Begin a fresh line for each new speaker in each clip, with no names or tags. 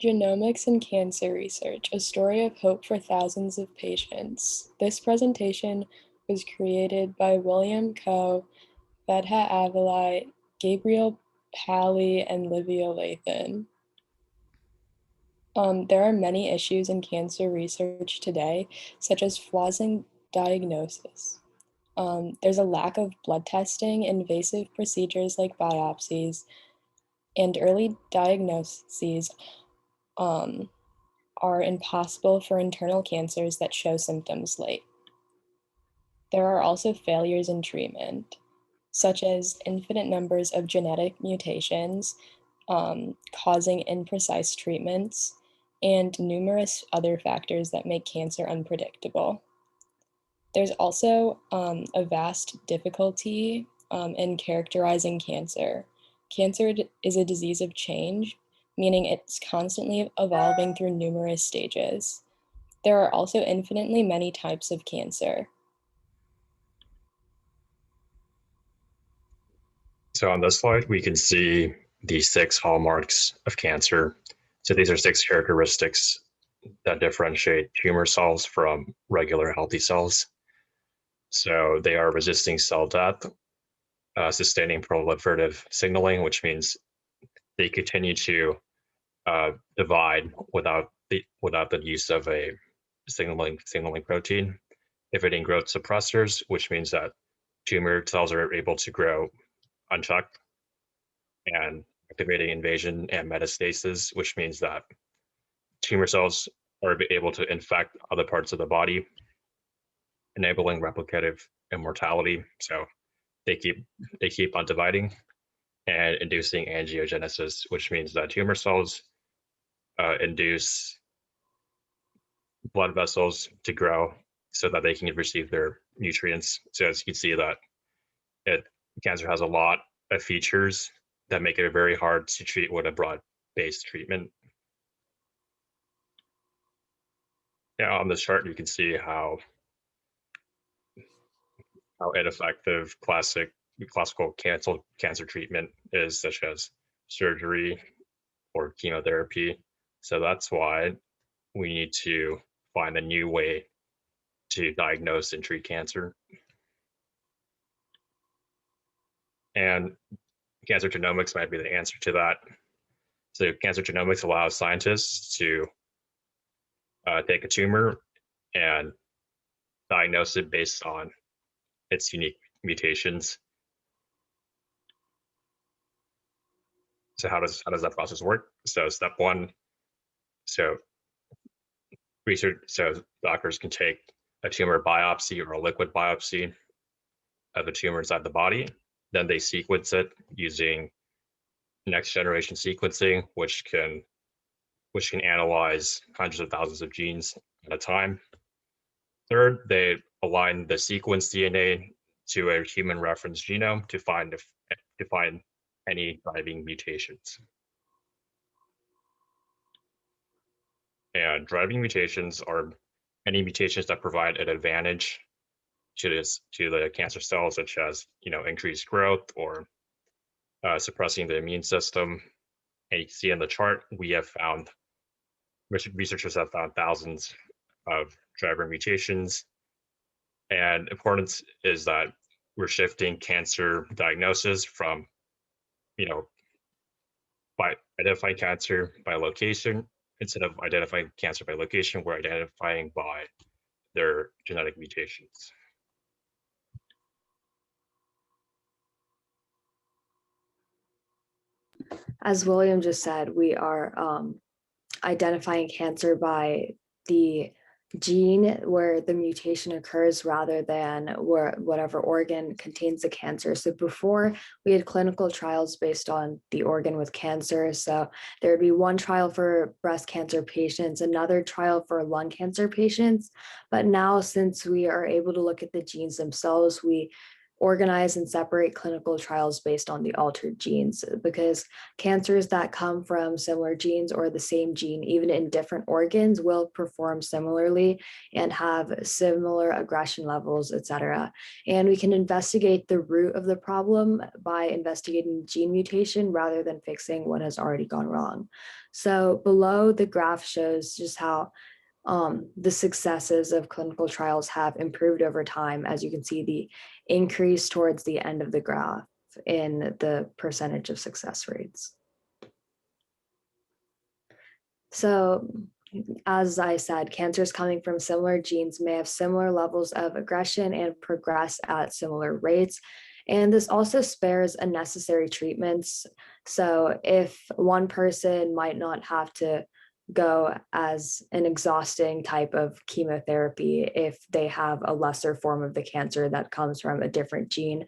Genomics and Cancer Research, a story of hope for thousands of patients. This presentation was created by William Coe, Fedha Avalai, Gabriel Pally, and Livia Lathan. There are many issues in cancer research today, such as flaws in diagnosis. There's a lack of blood testing, invasive procedures like biopsies, and early diagnoses are impossible for internal cancers that show symptoms late. There are also failures in treatment, such as infinite numbers of genetic mutations causing imprecise treatments, and numerous other factors that make cancer unpredictable. There's also a vast difficulty in characterizing cancer. Cancer is a disease of change, meaning it's constantly evolving through numerous stages. There are also infinitely many types of cancer.
So on this slide, we can see the 6 hallmarks of cancer. So these are 6 characteristics that differentiate tumor cells from regular healthy cells. So they are resisting cell death, sustaining proliferative signaling, which means they continue to divide without the use of a signaling protein, inhibiting growth suppressors, which means that tumor cells are able to grow unchecked, and activating invasion and metastasis, which means that tumor cells are able to infect other parts of the body, enabling replicative immortality. So they keep on dividing and inducing angiogenesis, which means that tumor cells induce blood vessels to grow so that they can receive their nutrients. So as you can see that cancer has a lot of features that make it very hard to treat with a broad-based treatment. Now on this chart, you can see how ineffective classical cancer treatment is, such as surgery or chemotherapy. So that's why we need to find a new way to diagnose and treat cancer. And cancer genomics might be the answer to that. So cancer genomics allows scientists to take a tumor and diagnose it based on its unique mutations. So how does that process work? So step one, so doctors can take a tumor biopsy or a liquid biopsy of a tumor inside the body. Then they sequence it using next generation sequencing, which can analyze hundreds of thousands of genes at a time. Third, they align the sequence DNA to a human reference genome to find any driving mutations. And driving mutations are any mutations that provide an advantage to the cancer cells, such as increased growth or suppressing the immune system. And you can see in the chart, researchers have found thousands of driver mutations. And importance is that we're shifting cancer diagnosis from, by identifying cancer by location. Instead of identifying cancer by location, we're identifying by their genetic mutations.
As William just said, we are identifying cancer by the gene where the mutation occurs rather than where whatever organ contains the cancer. So before, we had clinical trials based on the organ with cancer. So there would be one trial for breast cancer patients, another trial for lung cancer patients. But now, since we are able to look at the genes themselves, we organize and separate clinical trials based on the altered genes, because cancers that come from similar genes or the same gene, even in different organs, will perform similarly and have similar aggression levels, etc. And we can investigate the root of the problem by investigating gene mutation rather than fixing what has already gone wrong. So below, the graph shows just how the successes of clinical trials have improved over time. As you can see, the increase towards the end of the graph in the percentage of success rates. So, as I said, cancers coming from similar genes may have similar levels of aggression and progress at similar rates. And this also spares unnecessary treatments. So if one person might not have to go as an exhausting type of chemotherapy if they have a lesser form of the cancer that comes from a different gene.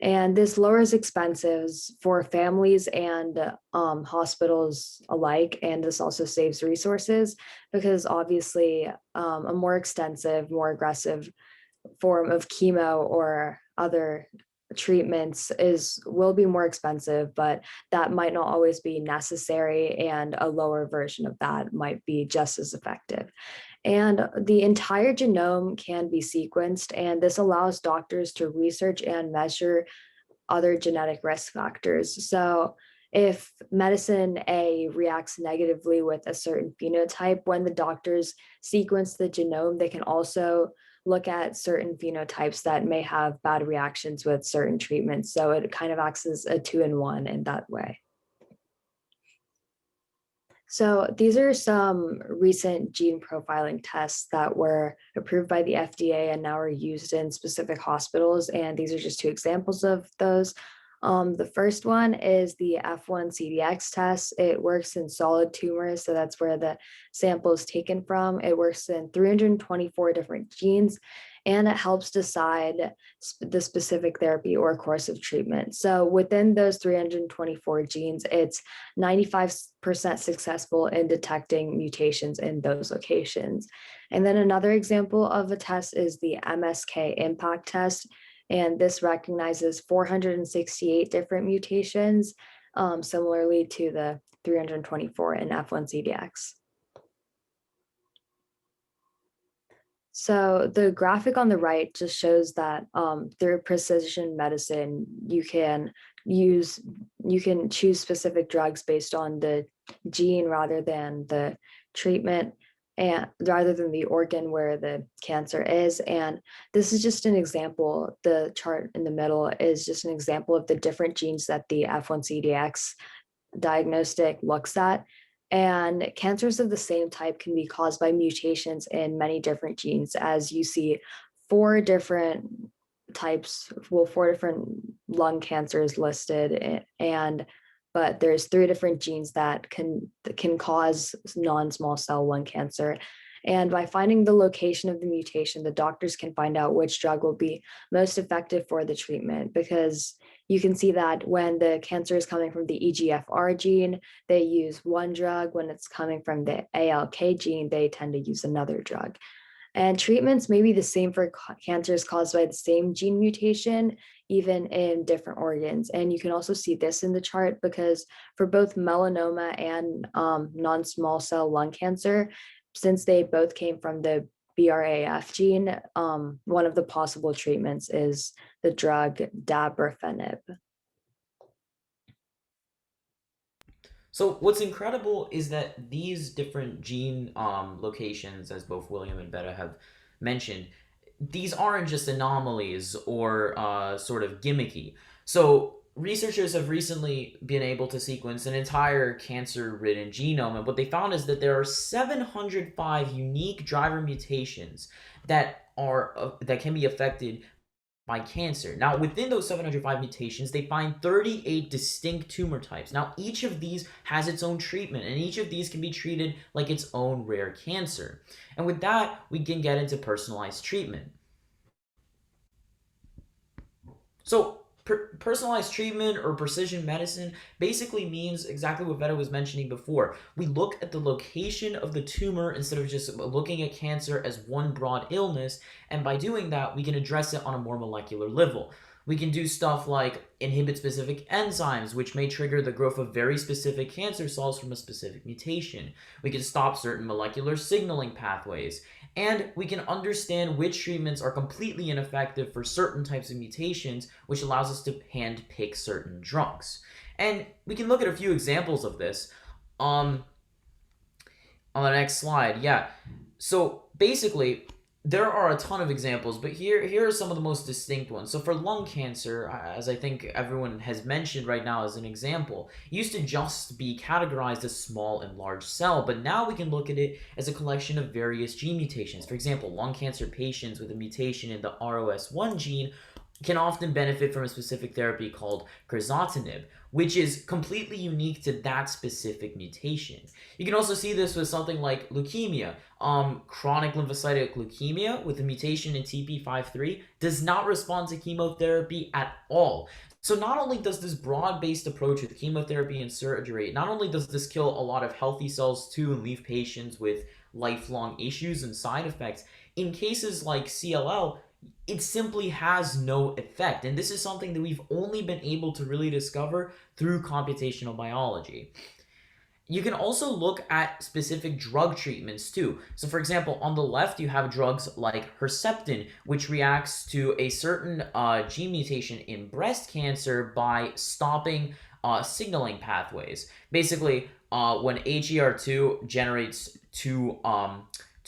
And this lowers expenses for families and hospitals alike. And this also saves resources because obviously a more extensive, more aggressive form of chemo or other treatments will be more expensive, but that might not always be necessary, and a lower version of that might be just as effective. And the entire genome can be sequenced, and this allows doctors to research and measure other genetic risk factors. So if medicine A reacts negatively with a certain phenotype, when the doctors sequence the genome, they can also look at certain phenotypes that may have bad reactions with certain treatments. So it kind of acts as a 2-in-1 in that way. So these are some recent gene profiling tests that were approved by the FDA and now are used in specific hospitals. And these are just two examples of those. The first one is the F1-CDX test. It works in solid tumors, so that's where the sample is taken from. It works in 324 different genes, and it helps decide the specific therapy or course of treatment. So within those 324 genes, it's 95% successful in detecting mutations in those locations. And then another example of a test is the MSK impact test. And this recognizes 468 different mutations, similarly to the 324 in F1-CDX. So the graphic on the right just shows that through precision medicine, you can choose specific drugs based on the gene rather than the treatment, and rather than the organ where the cancer is. And this is just an example. The chart in the middle is just an example of the different genes that the F1-CDX diagnostic looks at. And cancers of the same type can be caused by mutations in many different genes, as you see 4 different types, well, 4 different lung cancers listed, but there's 3 different genes that can cause non-small cell lung cancer. And by finding the location of the mutation, the doctors can find out which drug will be most effective for the treatment, because you can see that when the cancer is coming from the EGFR gene, they use one drug. When it's coming from the ALK gene, they tend to use another drug. And treatments may be the same for cancers caused by the same gene mutation, even in different organs. And you can also see this in the chart, because for both melanoma and non-small cell lung cancer, since they both came from the BRAF gene, one of the possible treatments is the drug dabrafenib.
So what's incredible is that these different gene locations, as both William and Betta have mentioned, these aren't just anomalies or sort of gimmicky. So researchers have recently been able to sequence an entire cancer-ridden genome, and what they found is that there are 705 unique driver mutations that can be affected by cancer. Now, within those 705 mutations, they find 38 distinct tumor types. Now, each of these has its own treatment, and each of these can be treated like its own rare cancer. And with that, we can get into personalized treatment. So, personalized treatment or precision medicine basically means exactly what Veta was mentioning before. We look at the location of the tumor instead of just looking at cancer as one broad illness, and by doing that, we can address it on a more molecular level. We can do stuff like inhibit specific enzymes, which may trigger the growth of very specific cancer cells from a specific mutation. We can stop certain molecular signaling pathways. And we can understand which treatments are completely ineffective for certain types of mutations, which allows us to handpick certain drugs. And we can look at a few examples of this. On the next slide, yeah. So basically, there are a ton of examples, but here are some of the most distinct ones. So for lung cancer, as I think everyone has mentioned right now as an example, it used to just be categorized as small and large cell, but now we can look at it as a collection of various gene mutations. For example, lung cancer patients with a mutation in the ROS1 gene can often benefit from a specific therapy called crizotinib, which is completely unique to that specific mutation. You can also see this with something like leukemia. Chronic lymphocytic leukemia with a mutation in TP53 does not respond to chemotherapy at all. So not only does this broad-based approach with chemotherapy and surgery, not only does this kill a lot of healthy cells too and leave patients with lifelong issues and side effects, in cases like CLL, it simply has no effect. And this is something that we've only been able to really discover through computational biology. You can also look at specific drug treatments too. So for example, on the left, you have drugs like Herceptin, which reacts to a certain gene mutation in breast cancer by stopping signaling pathways. Basically, when HER2 generates too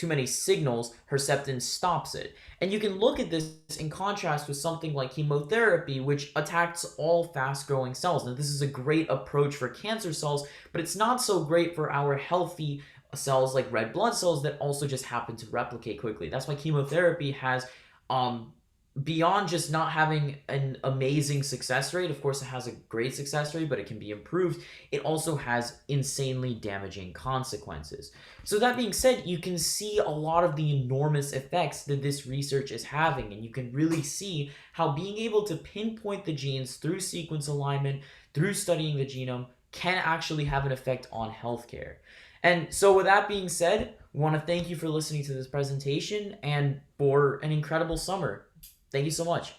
many signals, Herceptin stops it. And you can look at this in contrast with something like chemotherapy, which attacks all fast-growing cells. Now, this is a great approach for cancer cells, but it's not so great for our healthy cells like red blood cells that also just happen to replicate quickly. That's why chemotherapy has, beyond just not having an amazing success rate, of course it has a great success rate, but it can be improved, it also has insanely damaging consequences. So that being said, you can see a lot of the enormous effects that this research is having, and you can really see how being able to pinpoint the genes through sequence alignment, through studying the genome, can actually have an effect on healthcare. And so with that being said, we want to thank you for listening to this presentation and for an incredible summer. Thank you so much.